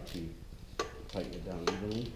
to tighten it down evenly.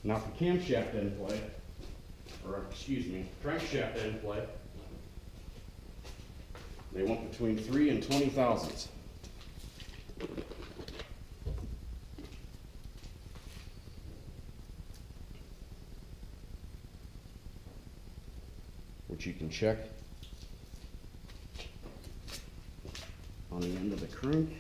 Now for camshaft end play, or excuse me, crankshaft end play, they want between 3 and 20 thousandths. Which you can check on the end of the crank.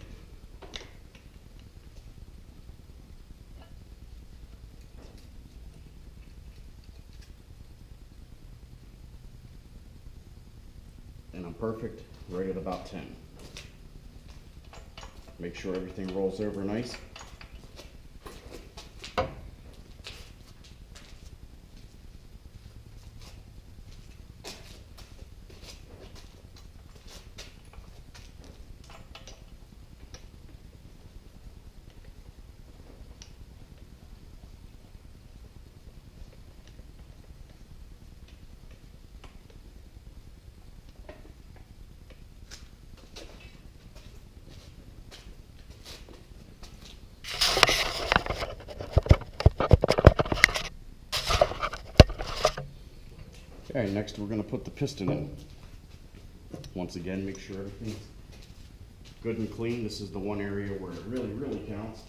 And I'm perfect, right at about 10. Make sure everything rolls over nice. Okay, next we're going to put the piston in. Once again, make sure everything's good and clean. This is the one area where it really counts.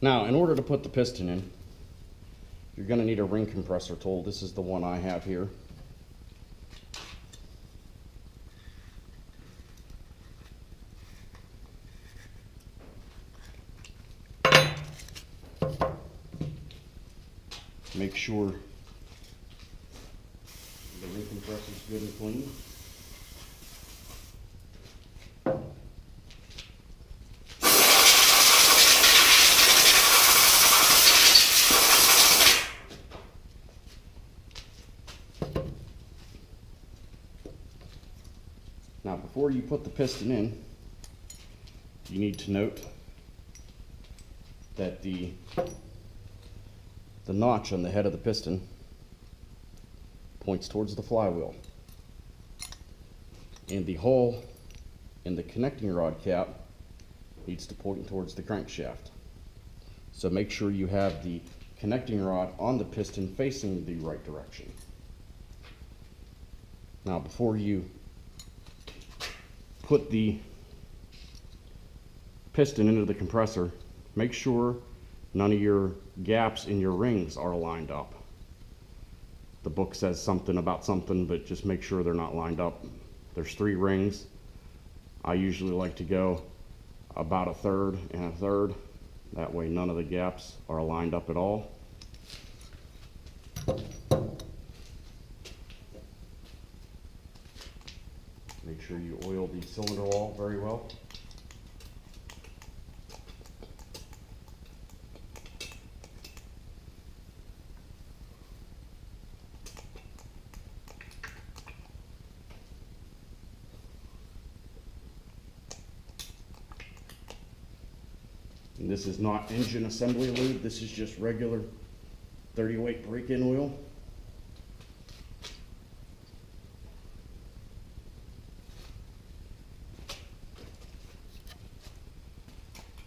Now, in order to put the piston in, you're going to need a ring compressor tool. This is the one I have here. Make sure the ring compressor is good and clean. Now, before you put the piston in, you need to note that the notch on the head of the piston points towards the flywheel, and the hole in the connecting rod cap needs to point towards the crankshaft. So make sure you have the connecting rod on the piston facing the right direction. Now, before you put the piston into the compressor, make sure none of your gaps in your rings are lined up. The book says something about something, but just make sure they're not lined up. There's 3 rings. I usually like to go about 1/3 and 1/3. That way none of the gaps are lined up at all. Make sure you oil the cylinder wall very well. And this is not engine assembly lube, this is just regular 30-weight break-in oil.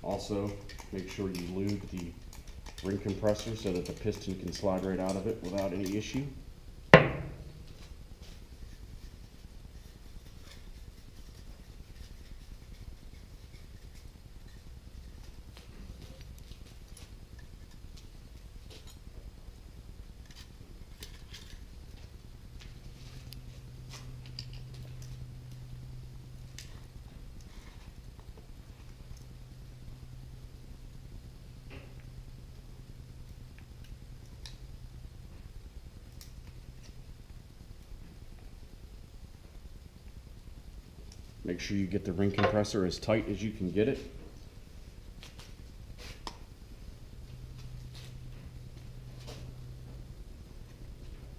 Also, make sure you lube the ring compressor so that the piston can slide right out of it without any issue. Make sure you get the ring compressor as tight as you can get it.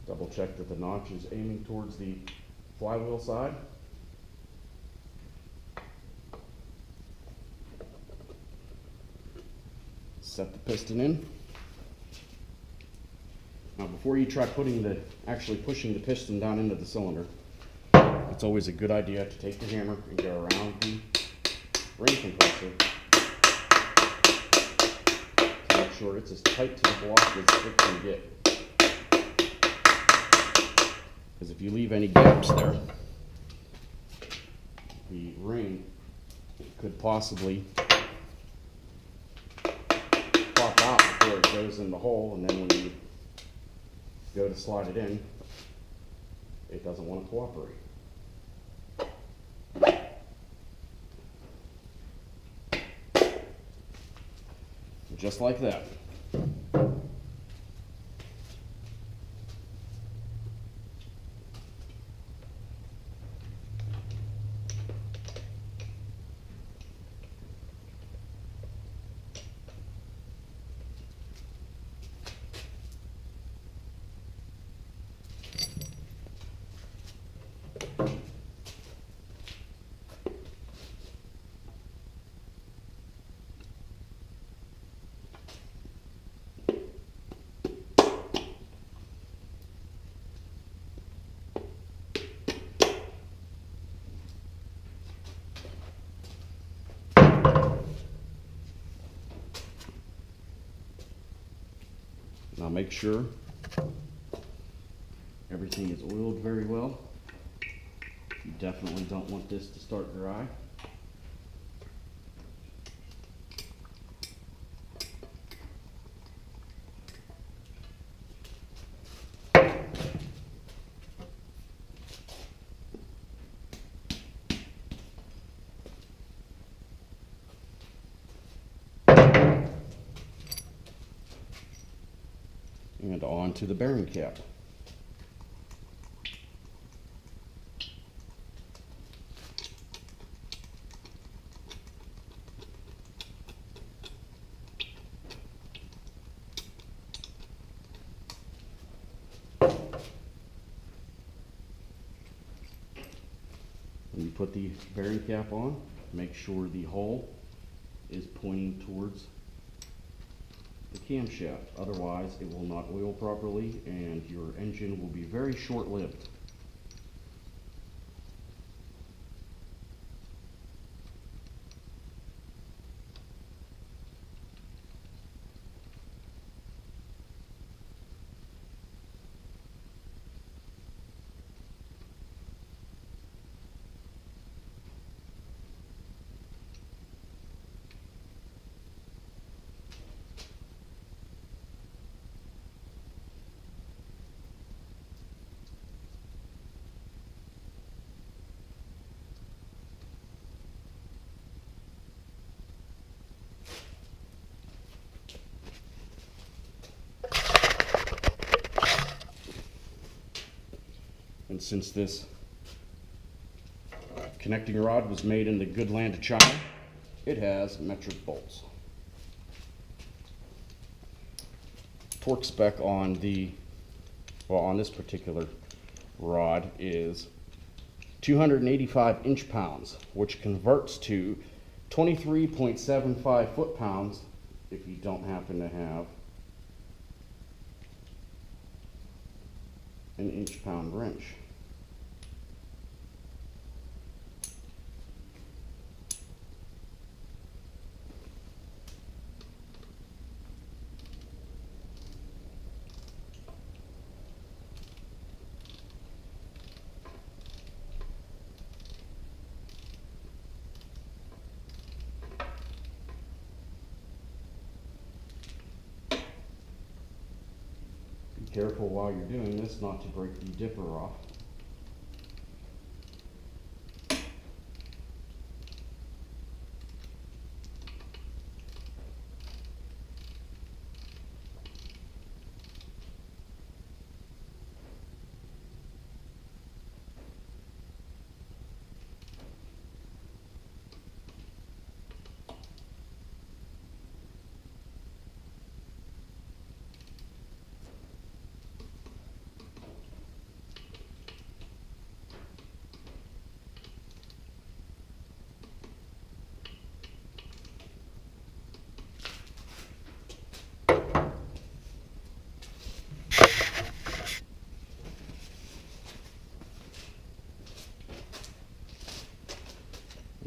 Double check that the notch is aiming towards the flywheel side. Set the piston in. Now before you try actually pushing the piston down into the cylinder, it's always a good idea to take the hammer and go around the ring compressor to make sure it's as tight to the block as it can get. Because if you leave any gaps there, the ring could possibly pop out before it goes in the hole, and then when you go to slide it in, it doesn't want to cooperate. Just like that. Now make sure everything is oiled very well. You definitely don't want this to start dry. And on to the bearing cap. When you put the bearing cap on, make sure the hole is pointing towards the camshaft. Otherwise, it will not oil properly and your engine will be very short-lived. And since this connecting rod was made in the good land of China, it has metric bolts. Torque spec on on this particular rod is 285 inch-pounds, which converts to 23.75 foot-pounds if you don't happen to have an inch-pound wrench. Be careful while you're doing this not to break the dipper off.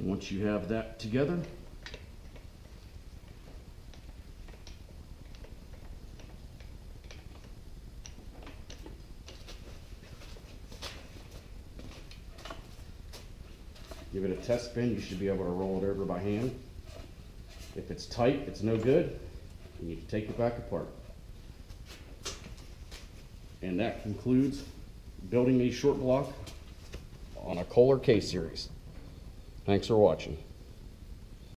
And once you have that together, give it a test spin. You should be able to roll it over by hand. If it's tight, it's no good. You need to take it back apart. And that concludes building a short block on a Kohler K series. Thanks for watching.